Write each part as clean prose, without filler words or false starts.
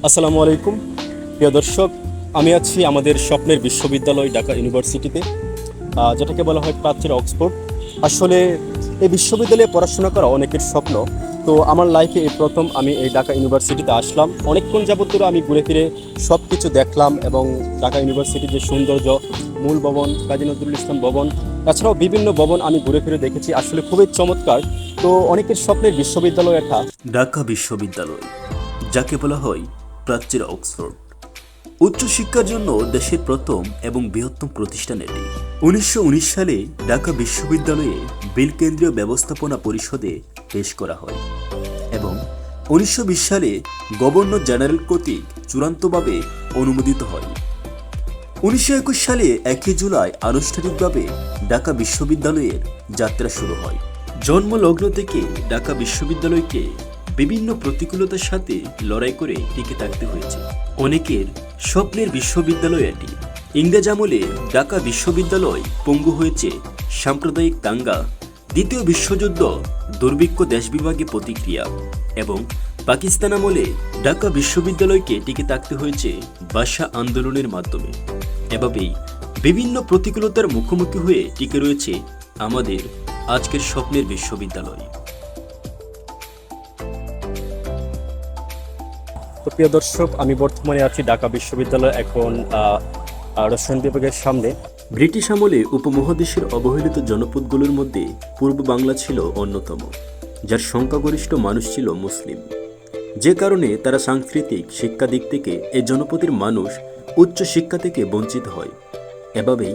আসসালামু আলাইকুম প্রিয় দর্শক, আমি আছি আমাদের স্বপ্নের বিশ্ববিদ্যালয় ঢাকা ইউনিভার্সিটিতে, যেটাকে বলা হয় প্রাচ্যের অক্সফোর্ড। আসলে এই বিশ্ববিদ্যালয়ে পড়াশোনা করা অনেকের স্বপ্ন। তো আমার লাইফে এই প্রথম আমি এই ঢাকা ইউনিভার্সিটিতে আসলাম। অনেকক্ষণ যাবত ধরে আমি ঘুরে ফিরে সব কিছু দেখলাম এবং ঢাকা ইউনিভার্সিটির যে সৌন্দর্য, মূল ভবন কাজী নজরুল ইসলাম ভবন, তাছাড়াও বিভিন্ন ভবন আমি ঘুরে ফিরে দেখেছি। আসলে খুবই চমৎকার। তো অনেকের স্বপ্নের বিশ্ববিদ্যালয় এটা ঢাকা বিশ্ববিদ্যালয়, যাকে বলা হয় প্রাচ্যের অক্সফোর্ড। উচ্চশিক্ষার জন্য দেশের প্রথম এবং বৃহত্তম প্রতিষ্ঠান এটি। 1919 সালে ঢাকা বিশ্ববিদ্যালয়ে বিল কেন্দ্রীয় ব্যবস্থাপনা পরিষদে পেশ করা হয় এবং 1920 সালে গভর্নর জেনারেল কর্তৃক চূড়ান্তভাবে অনুমোদিত হয়। 1921 সালে 1 জুলাই আনুষ্ঠানিকভাবে ঢাকা বিশ্ববিদ্যালয়ের যাত্রা শুরু হয়। জন্মলগ্ন থেকে ঢাকা বিশ্ববিদ্যালয়কে বিভিন্ন প্রতিকূলতার সাথে লড়াই করে টিকে থাকতে হয়েছে। অনেকের স্বপ্নের বিশ্ববিদ্যালয় এটি। ইংরেজ আমলে ঢাকা বিশ্ববিদ্যালয় পঙ্গু হয়েছে সাম্প্রদায়িক দাঙ্গা, দ্বিতীয় বিশ্বযুদ্ধ, দুর্ভিক্ষ, দেশ বিভাগে প্রতিক্রিয়া এবং পাকিস্তান আমলে ঢাকা বিশ্ববিদ্যালয়কে টিকে থাকতে হয়েছে ভাষা আন্দোলনের মাধ্যমে। এভাবেই বিভিন্ন প্রতিকূলতার মুখোমুখি হয়ে টিকে রয়েছে আমাদের আজকের স্বপ্নের বিশ্ববিদ্যালয়। তো প্রিয় দর্শক, আমি বর্তমানে আছি ঢাকা বিশ্ববিদ্যালয়, এখন রসায়ন বিভাগের সামনে। ব্রিটিশ আমলে উপমহাদেশের অবহেলিত জনপদগুলোর মধ্যে পূর্ব বাংলা ছিল অন্যতম, যার সংখ্যাগরিষ্ঠ মানুষ ছিল মুসলিম। যে কারণে তারা সাংস্কৃতিক শিক্ষা দিক থেকে এই জনপদের মানুষ উচ্চ শিক্ষা থেকে বঞ্চিত হয়। এভাবেই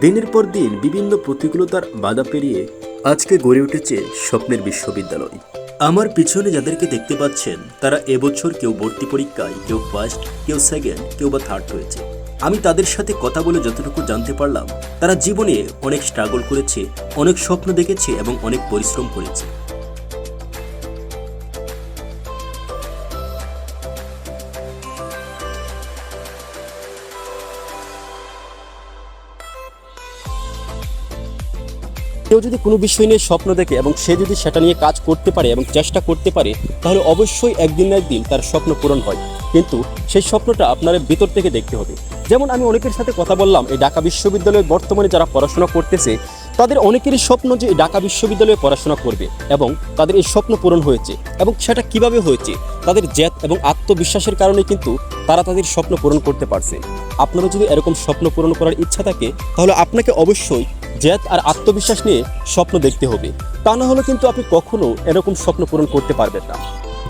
দিনের পর দিন বিভিন্ন প্রতিকূলতার বাধা পেরিয়ে আজকে গড়ে উঠেছে স্বপ্নের বিশ্ববিদ্যালয়। আমার পিছনে যাদেরকে দেখতে পাচ্ছেন, তারা এবছর কেউ ভর্তি পরীক্ষায়, কেউ ফার্স্ট, কেউ সেকেন্ড, কেউ বা থার্ড হয়েছে। আমি তাদের সাথে কথা বলে যতটুকু জানতে পারলাম, তারা জীবনে অনেক স্ট্রাগল করেছে, অনেক স্বপ্ন দেখেছে এবং অনেক পরিশ্রম করেছে। কেউ যদি কোনো বিষয় নিয়ে স্বপ্ন দেখে এবং সে যদি সেটা নিয়ে কাজ করতে পারে এবং চেষ্টা করতে পারে, তাহলে অবশ্যই একদিন না একদিন তার স্বপ্ন পূরণ হয়। কিন্তু সেই স্বপ্নটা আপনার ভিতর থেকে দেখতে হবে। যেমন আমি অনেকের সাথে কথা বললাম, এই ঢাকা বিশ্ববিদ্যালয়ে বর্তমানে যারা পড়াশোনা করতেছে, তাদের অনেকেরই স্বপ্ন যে এই ঢাকা বিশ্ববিদ্যালয়ে পড়াশোনা করবে এবং তাদের এই স্বপ্ন পূরণ হয়েছে। এবং সেটা কিভাবে হয়েছে? তাদের জেদ এবং আত্মবিশ্বাসের কারণে কিন্তু তারা তাদের স্বপ্ন পূরণ করতে পারছে। আপনারও যদি এরকম স্বপ্ন পূরণ করার ইচ্ছা থাকে, তাহলে আপনাকে অবশ্যই জেদ আর আত্মবিশ্বাস নিয়ে স্বপ্ন দেখতে হবে। তা না হলে কিন্তু আপনি কখনো এরকম স্বপ্ন পূরণ করতে পারবেন না।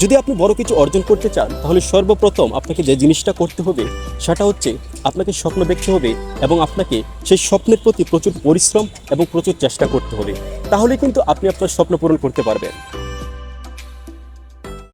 যদি আপনি বড় কিছু অর্জন করতে চান, তাহলে সর্বপ্রথম আপনাকে যে জিনিসটা করতে হবে সেটা হচ্ছে আপনাকে স্বপ্ন দেখতে হবে এবং আপনাকে সেই স্বপ্নের প্রতি প্রচুর পরিশ্রম এবং প্রচুর চেষ্টা করতে হবে। তাহলে কিন্তু আপনি আপনার স্বপ্ন পূরণ করতে পারবেন।